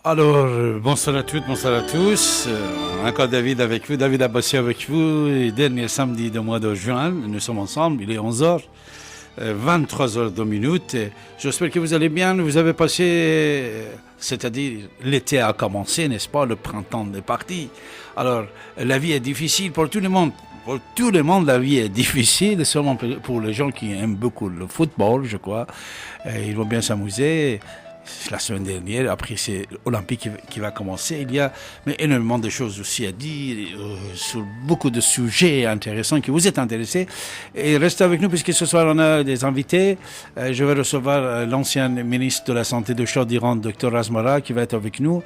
Alors, bonsoir à toutes, bonsoir à tous. Encore David avec vous, David Abbassi avec vous. Et dernier samedi du mois de juin, nous sommes ensemble, il est 11h, 23h 2 minutes. J'espère que vous allez bien. Vous avez passé, c'est-à-dire l'été a commencé, n'est-ce pas? Le printemps est parti. Alors, la vie est difficile pour tout le monde. Pour tout le monde, la vie est difficile, seulement pour les gens qui aiment beaucoup le football, je crois. Ils vont bien s'amuser. La semaine dernière, après c'est l'Olympique qui va commencer, il y a énormément de choses aussi à dire sur beaucoup de sujets intéressants qui vous êtes intéressés. Et restez avec nous puisque ce soir on a des invités. Je vais recevoir l'ancien ministre de la Santé de Chaudiran, Dr Razmara, qui va être avec nous,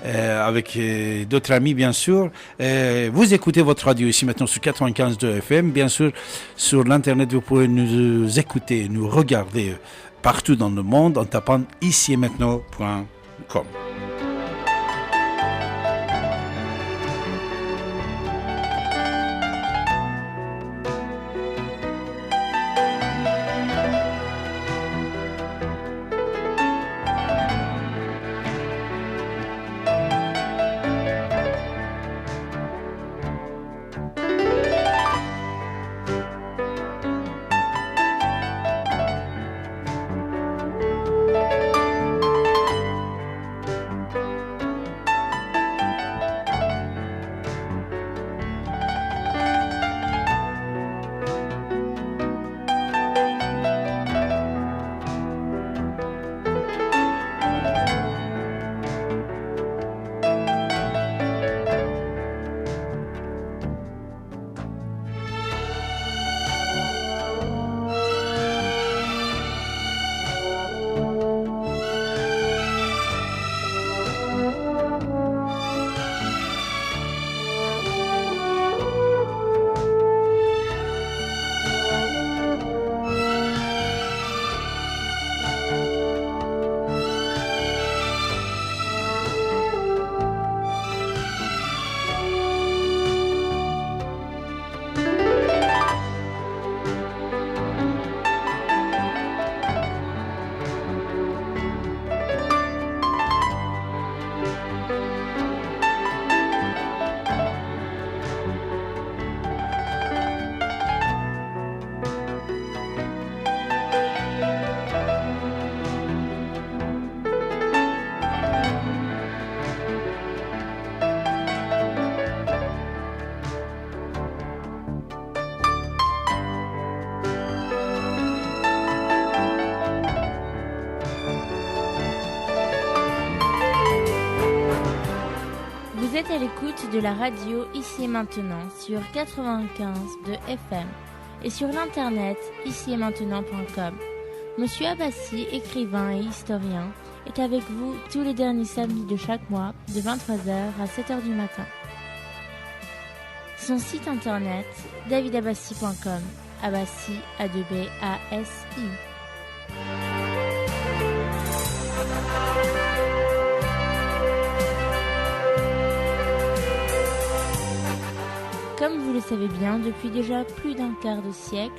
avec d'autres amis bien sûr. Vous écoutez votre radio ici maintenant sur 95.2 FM. Bien sûr, sur l'internet vous pouvez nous écouter, nous regarder partout dans le monde en tapant icietmaintenant.com. Vous êtes à l'écoute de la radio Ici et Maintenant sur 95 de FM et sur l'internet icietmaintenant.com. Monsieur Abbassi, écrivain et historien, est avec vous tous les derniers samedis de chaque mois de 23h à 7h du matin. Son site internet davidabassi.com, Abbassi A2B-A-S-I. Comme vous le savez bien, depuis déjà plus d'un quart de siècle,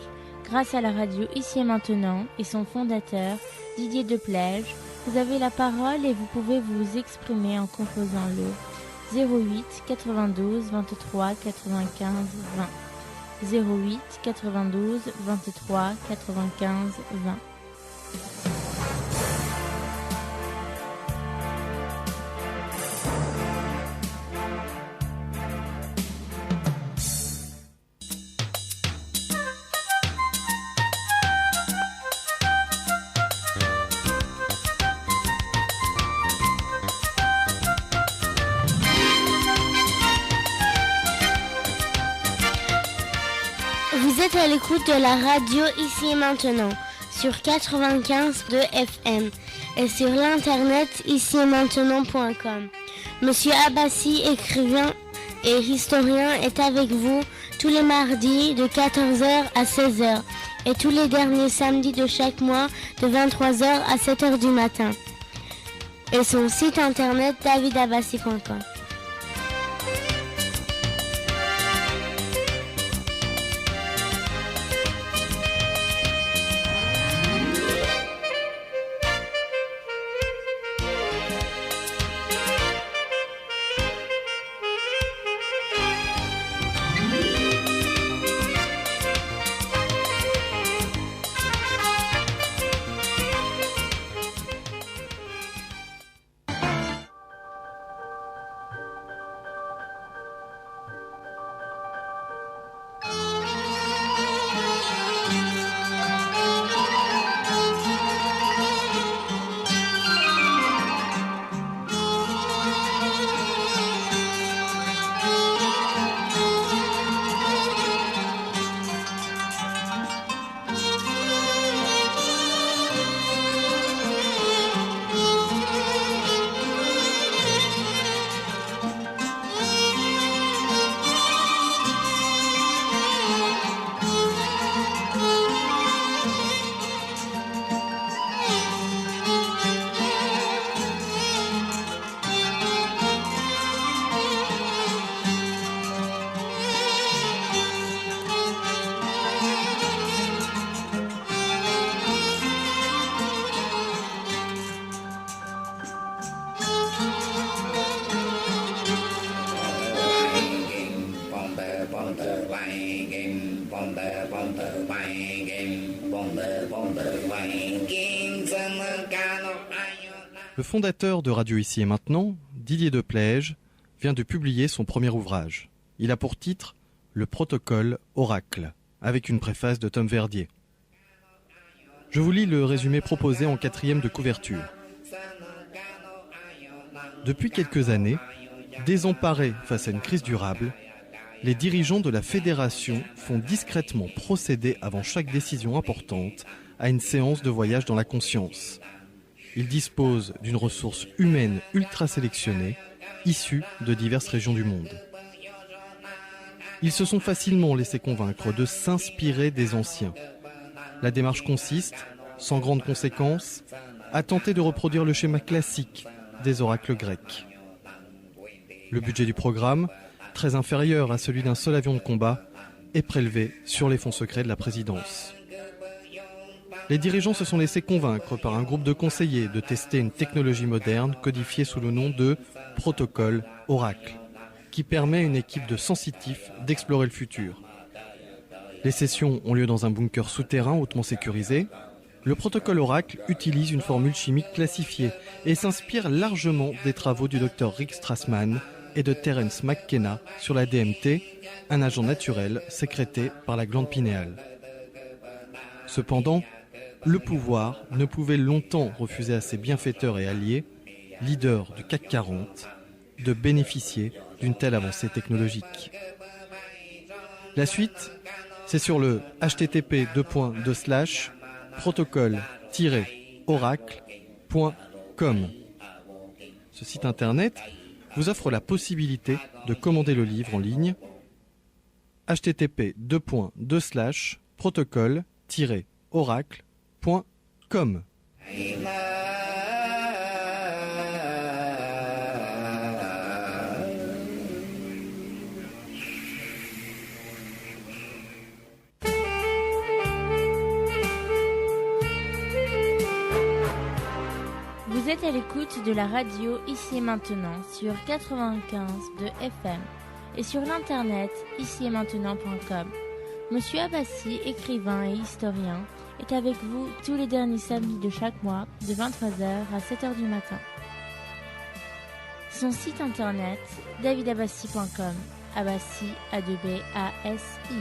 grâce à la radio Ici et Maintenant et son fondateur, Didier Deplège, vous avez la parole et vous pouvez vous exprimer en composant le 08 92 23 95 20. 08 92 23 95 20. Vous êtes à l'écoute de la radio Ici et Maintenant sur 95.2 FM et sur l'internet icietmaintenant.com. Monsieur Abbassi, écrivain et historien, est avec vous tous les mardis de 14h à 16h et tous les derniers samedis de chaque mois de 23h à 7h du matin. Et son site internet davidabassi.com. Le fondateur de Radio Ici et Maintenant, Didier Deplège, vient de publier son premier ouvrage. Il a pour titre « Le protocole Oracle », avec une préface de Tom Verdier. Je vous lis le résumé proposé en 4e de couverture. Depuis quelques années, désemparés face à une crise durable, les dirigeants de la fédération font discrètement procéder avant chaque décision importante à une séance de voyage dans la conscience. Ils disposent d'une ressource humaine ultra sélectionnée, issue de diverses régions du monde. Ils se sont facilement laissés convaincre de s'inspirer des anciens. La démarche consiste, sans grandes conséquences, à tenter de reproduire le schéma classique des oracles grecs. Le budget du programme, très inférieur à celui d'un seul avion de combat, est prélevé sur les fonds secrets de la présidence. Les dirigeants se sont laissés convaincre par un groupe de conseillers de tester une technologie moderne codifiée sous le nom de protocole Oracle, qui permet à une équipe de sensitifs d'explorer le futur. Les sessions ont lieu dans un bunker souterrain hautement sécurisé. Le protocole Oracle utilise une formule chimique classifiée et s'inspire largement des travaux du Dr Rick Strassman et de Terence McKenna sur la DMT, un agent naturel sécrété par la glande pinéale. Cependant, le pouvoir ne pouvait longtemps refuser à ses bienfaiteurs et alliés, leaders du CAC 40, de bénéficier d'une telle avancée technologique. La suite, c'est sur le http://protocole-oracle.com. Ce site internet vous offre la possibilité de commander le livre en ligne http://protocole-oracle.com. Vous êtes à l'écoute de la radio Ici et Maintenant sur 95 de FM et sur l'internet icietmaintenant.com. Monsieur Abbassi, écrivain et historien, est avec vous tous les derniers samedis de chaque mois de 23h à 7h du matin. Son site internet davidabbassi.com. Abbassi A2B-A-S-I.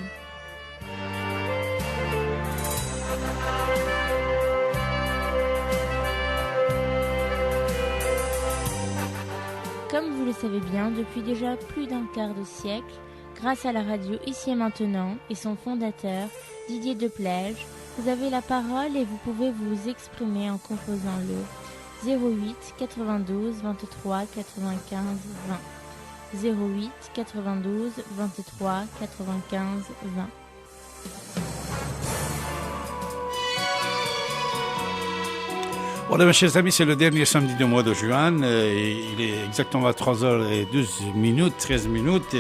Comme vous le savez bien, depuis déjà plus d'un quart de siècle, grâce à la radio Ici et Maintenant et son fondateur, Didier Deplège, vous avez la parole et vous pouvez vous exprimer en composant le 08 92 23 95 20. 08 92 23 95 20. Voilà, mes chers amis, c'est le dernier samedi du mois de juin. Il est exactement à 3h12, 13 minutes.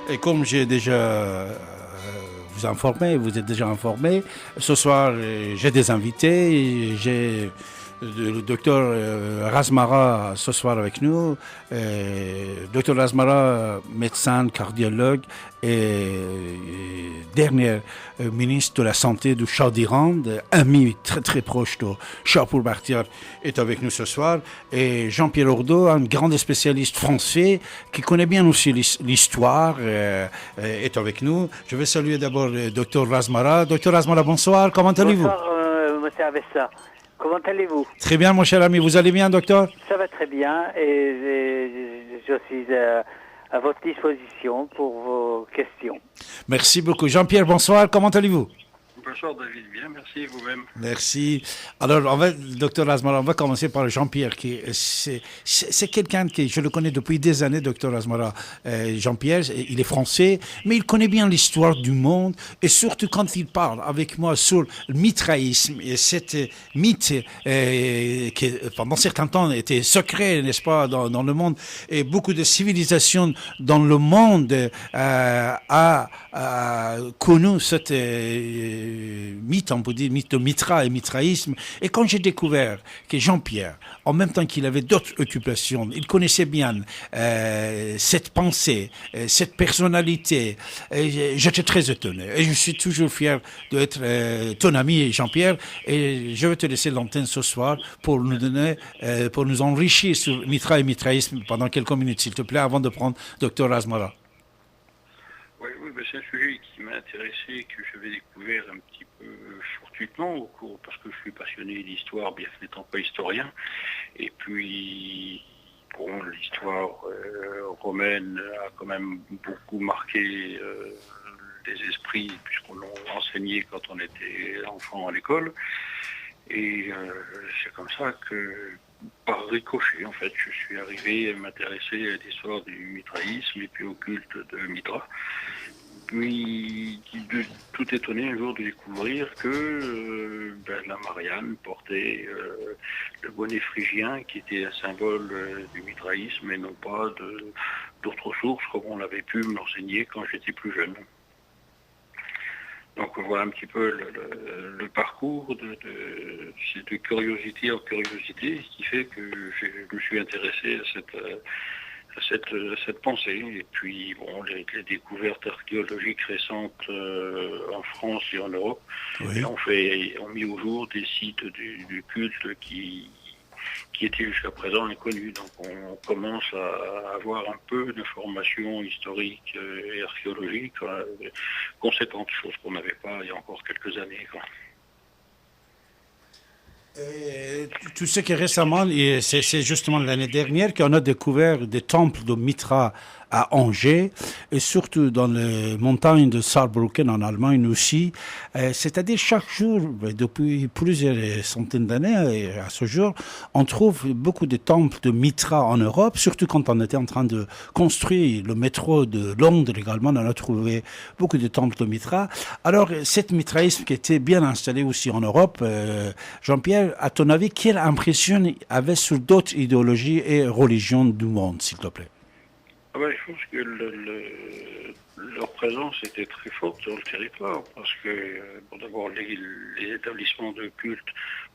Et comme j'ai déjà vous êtes déjà informés, ce soir, j'ai des invités. J'ai le docteur Razmara ce soir avec nous. Docteur Razmara, médecin, cardiologue et dernier ministre de la Santé du Shah d'Iran, ami très très proche de Shah Pourbakhtiar, est avec nous ce soir. Et Jean-Pierre Ordeau, un grand spécialiste français qui connaît bien aussi l'histoire, est avec nous. Je vais saluer d'abord le docteur Razmara. Docteur Razmara, bonsoir, comment allez-vous? Bonsoir, monsieur Avessa. Comment allez-vous? Très bien, mon cher ami. Vous allez bien, docteur? Ça va très bien et je suis à votre disposition pour vos questions. Merci beaucoup. Jean-Pierre, bonsoir. Comment allez-vous? Bonsoir David, bien, merci vous-même. Merci. Alors, docteur Razmara, on va commencer par Jean-Pierre, qui c'est quelqu'un qui, je le connais depuis des années, docteur Razmara. Jean-Pierre, il est français, mais il connaît bien l'histoire du monde, et surtout quand il parle avec moi sur le mitraïsme, et cette mythe qui, pendant certains temps, était secret, n'est-ce pas, dans le monde, et beaucoup de civilisations dans le monde a connu cette mythe, on peut dire, mythe de Mitra et mitraïsme. Et quand j'ai découvert que Jean-Pierre, en même temps qu'il avait d'autres occupations, il connaissait bien cette pensée, cette personnalité, j'étais très étonné. Et je suis toujours fier d'être ton ami Jean-Pierre. Et je vais te laisser l'antenne ce soir pour nous enrichir sur Mitra et mitraïsme pendant quelques minutes, s'il te plaît, avant de prendre Dr Asmara. Oui, c'est un sujet qui m'a intéressé, que j'avais découvert un petit peu fortuitement au cours, parce que je suis passionné d'histoire, bien que n'étant pas historien. Et puis, bon, l'histoire romaine a quand même beaucoup marqué les esprits, puisqu'on l'a enseigné quand on était enfant à l'école. Et c'est comme ça que, par ricochet, en fait, je suis arrivé à m'intéresser à l'histoire du mitraïsme et puis au culte de Mitra. Puis, tout étonné un jour de découvrir que la Marianne portait le bonnet phrygien, qui était un symbole du mitraïsme et non pas d'autres sources, comme on l'avait pu me l'enseigner quand j'étais plus jeune. Donc voilà un petit peu le parcours de curiosité en curiosité, ce qui fait que je me suis intéressé à cette pensée. Et puis bon, les découvertes archéologiques récentes en France et en Europe ont mis au jour des sites du culte qui étaient jusqu'à présent inconnus. Donc on commence à avoir un peu d'informations historiques et archéologiques conséquentes, chose qu'on n'avait pas il y a encore quelques années. Tu sais que récemment, et c'est justement l'année dernière qu'on a découvert des temples de Mitra à Angers, et surtout dans les montagnes de Saarbrücken en Allemagne aussi. C'est-à-dire chaque jour, depuis plusieurs centaines d'années à ce jour, on trouve beaucoup de temples de Mitra en Europe, surtout quand on était en train de construire le métro de Londres également, on a trouvé beaucoup de temples de Mitra. Alors, cet mitraïsme qui était bien installé aussi en Europe, Jean-Pierre, à ton avis, quelle impression il avait sur d'autres idéologies et religions du monde, s'il te plaît? Je pense que leur présence était très forte sur le territoire, parce que d'abord les établissements de culte,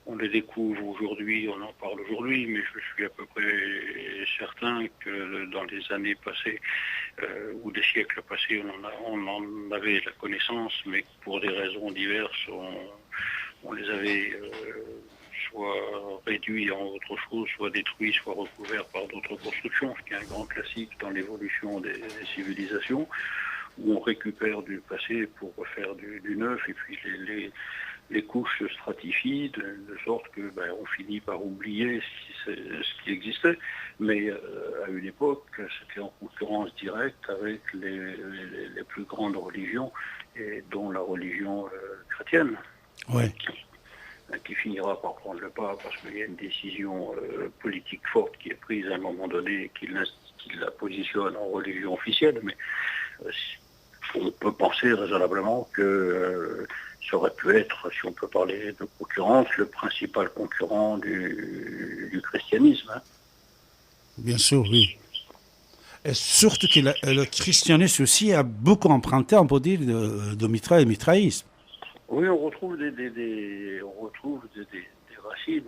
on les découvre aujourd'hui, on en parle aujourd'hui, mais je suis à peu près certain que dans les années passées ou des siècles passés, on en avait la connaissance, mais pour des raisons diverses, on les avait soit réduits en autre chose, soit détruits, soit recouverts par d'autres constructions, ce qui est un grand classique dans l'évolution des civilisations, où on récupère du passé pour refaire du neuf, et puis les couches se stratifient de sorte que on finit par oublier ce qui existait, mais à une époque, c'était en concurrence directe avec les plus grandes religions, et dont la religion chrétienne. Oui. Qui finira par prendre le pas parce qu'il y a une décision politique forte qui est prise à un moment donné et qui la positionne en religion officielle, mais on peut penser raisonnablement que ça aurait pu être, si on peut parler de concurrence, le principal concurrent du christianisme. Bien sûr, oui. Et surtout que le christianisme aussi a beaucoup emprunté, on peut dire, de Mitra et mitraïsme. Oui, on retrouve des racines,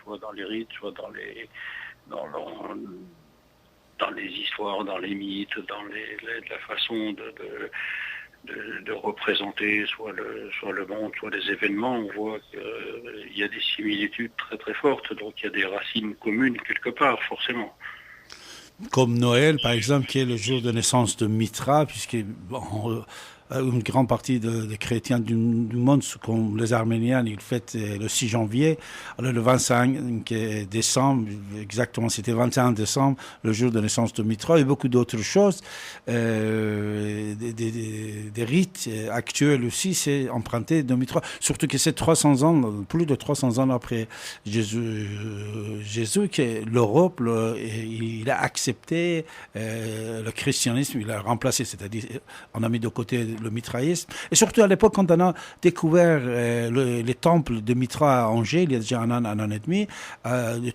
soit dans les rites, soit dans les histoires, dans les mythes, dans la façon de représenter soit le monde, soit les événements. On voit qu'il y a des similitudes très très fortes, donc il y a des racines communes quelque part, forcément. Comme Noël, par exemple, qui est le jour de naissance de Mitra, puisque une grande partie des chrétiens du monde, comme les Arméniens, ils fêtent le 6 janvier. Alors le 25 décembre, exactement, c'était 21 décembre, le jour de naissance de Mitra, et beaucoup d'autres choses. Des rites actuels aussi, c'est emprunté de Mitra. Surtout que c'est 300 ans, plus de 300 ans après Jésus, que l'Europe, il a accepté le christianisme, il a remplacé, c'est-à-dire on a mis de côté le mitraïsme. Et surtout à l'époque, quand on a découvert les temples de Mitra à Angers, il y a déjà un an et demi,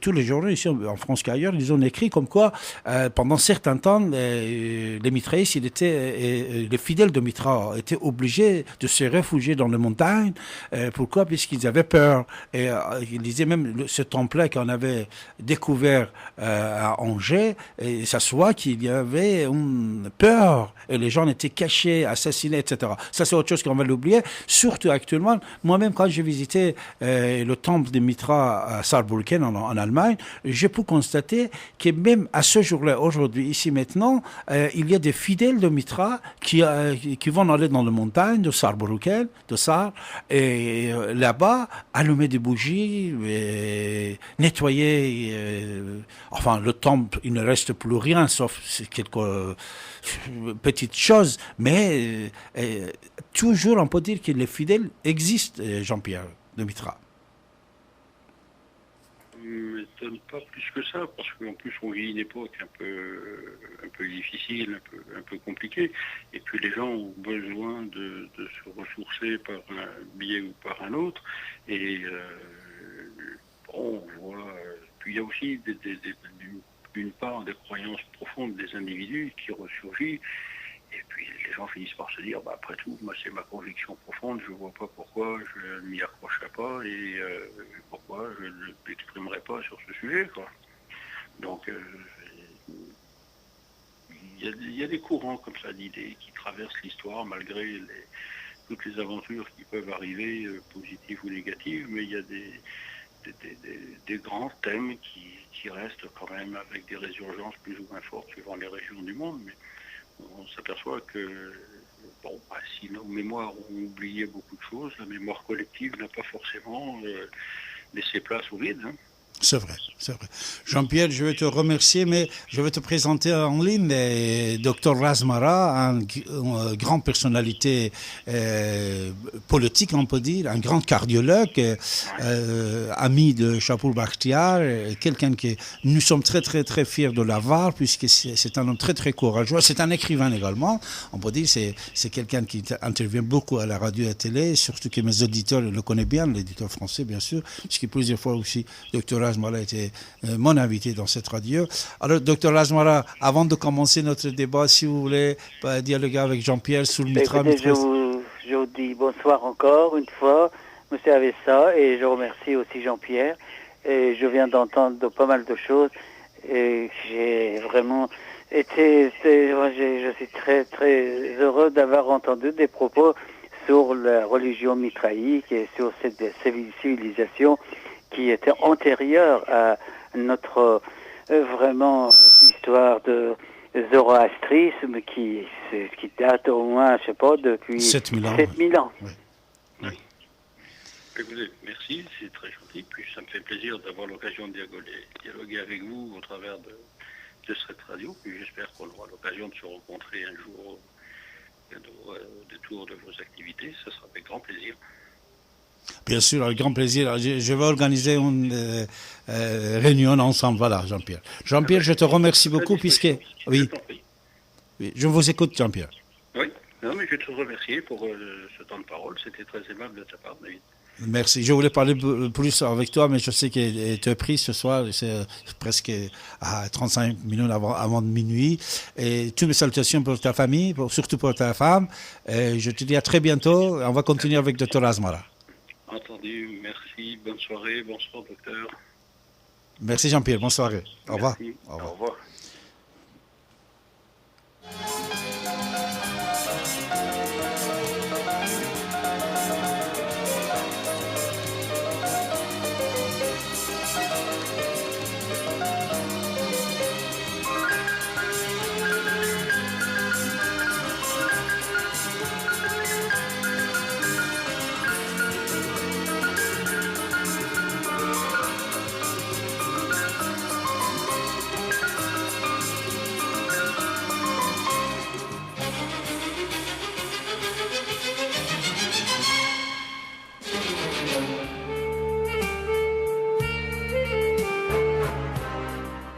tous les journaux ici en France qu'ailleurs, ils ont écrit comme quoi, pendant certains temps, les mitraïstes, les fidèles de Mitra étaient obligés de se réfugier dans les montagnes. Pourquoi? Puisqu'ils avaient peur. Et ils disaient même ce temple-là qu'on avait découvert à Angers, et ça se voit qu'il y avait une peur. Et les gens étaient cachés, assassinés, etc. Ça, c'est autre chose qu'on va l'oublier. Surtout actuellement, moi-même, quand j'ai visité le temple de Mitra à Saarbrücken, en Allemagne, j'ai pu constater que même à ce jour-là, aujourd'hui, ici maintenant, il y a des fidèles de Mitra qui vont aller dans les montagnes de Saarbrücken, de Saar, et là-bas, allumer des bougies, et nettoyer. Enfin, le temple, il ne reste plus rien, sauf quelques petites choses, mais toujours on peut dire que les fidèles existent, Jean-Pierre de Mitra. M'étonne pas plus que ça, parce qu'en plus on vit une époque un peu difficile, un peu compliquée, et puis les gens ont besoin de se ressourcer par un biais ou par un autre, et on voit, puis il y a aussi d'une part des croyances profondes des individus qui ressurgissent, et puis les gens finissent par se dire, après tout, moi c'est ma conviction profonde, je ne vois pas pourquoi je ne m'y accrocherai pas et pourquoi je ne m'exprimerai pas sur ce sujet, quoi. Donc il y a des courants comme ça d'idées qui traversent l'histoire malgré toutes les aventures qui peuvent arriver, positives ou négatives, mais il y a des grands thèmes qui restent quand même avec des résurgences plus ou moins fortes suivant les régions du monde, mais on s'aperçoit que si nos mémoires ont oublié beaucoup de choses, la mémoire collective n'a pas forcément laissé place au vide. Hein. C'est vrai, c'est vrai. Jean-Pierre, je vais te remercier, mais je vais te présenter en ligne Dr Razmara, une grande personnalité politique, on peut dire, un grand cardiologue, ami de Shapur Bakhtiar, quelqu'un que nous sommes très, très, très fiers de l'avoir, puisque c'est un homme très, très courageux. C'est un écrivain également, on peut dire, c'est quelqu'un qui intervient beaucoup à la radio et à la télé, surtout que mes auditeurs le connaissent bien, l'éditeur français, bien sûr, puisque plusieurs fois aussi, Dr Razmara a été mon invité dans cette radio. Alors, Dr Razmara, avant de commencer notre débat, si vous voulez dialoguer avec Jean-Pierre sur le Mitra. Je vous dis bonsoir encore une fois, M. Avessa, et je remercie aussi Jean-Pierre. Et je viens d'entendre pas mal de choses, et j'ai vraiment été... Je suis très, très heureux d'avoir entendu des propos sur la religion mitraïque et sur cette civilisation qui était antérieure à notre vraiment histoire de zoroastrisme qui date au moins, je sais pas, depuis 7000 ans. Oui. Oui. Écoutez, merci, c'est très gentil. Puis ça me fait plaisir d'avoir l'occasion de dialoguer avec vous au travers de cette radio. Puis j'espère qu'on aura l'occasion de se rencontrer un jour au détour de vos activités. Ça sera avec grand plaisir. Bien sûr, avec grand plaisir. Je vais organiser une réunion ensemble. Voilà, Jean-Pierre. Jean-Pierre, je te remercie beaucoup puisque... Oui, je vous écoute, Jean-Pierre. Oui, non, mais je te remercie pour ce temps de parole. C'était très aimable de ta part, David. Merci. Je voulais parler plus avec toi, mais je sais que tu es pris ce soir. C'est presque à 35 minutes avant de minuit. Et toutes mes salutations pour ta famille, surtout pour ta femme. Et je te dis à très bientôt. On va continuer avec Dr Razmara. Entendu, merci, bonne soirée, bonsoir docteur. Merci Jean-Pierre, bonne soirée. Au revoir. Au revoir.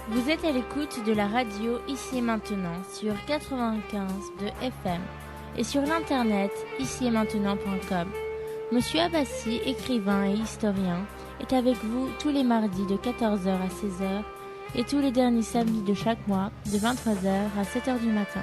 Vous êtes à l'écoute de la radio Ici et Maintenant sur 95 de FM. et sur l'internet icietmaintenant.com. Monsieur Abbassi, écrivain et historien, est avec vous tous les mardis de 14h à 16h et tous les derniers samedis de chaque mois de 23h à 7h du matin.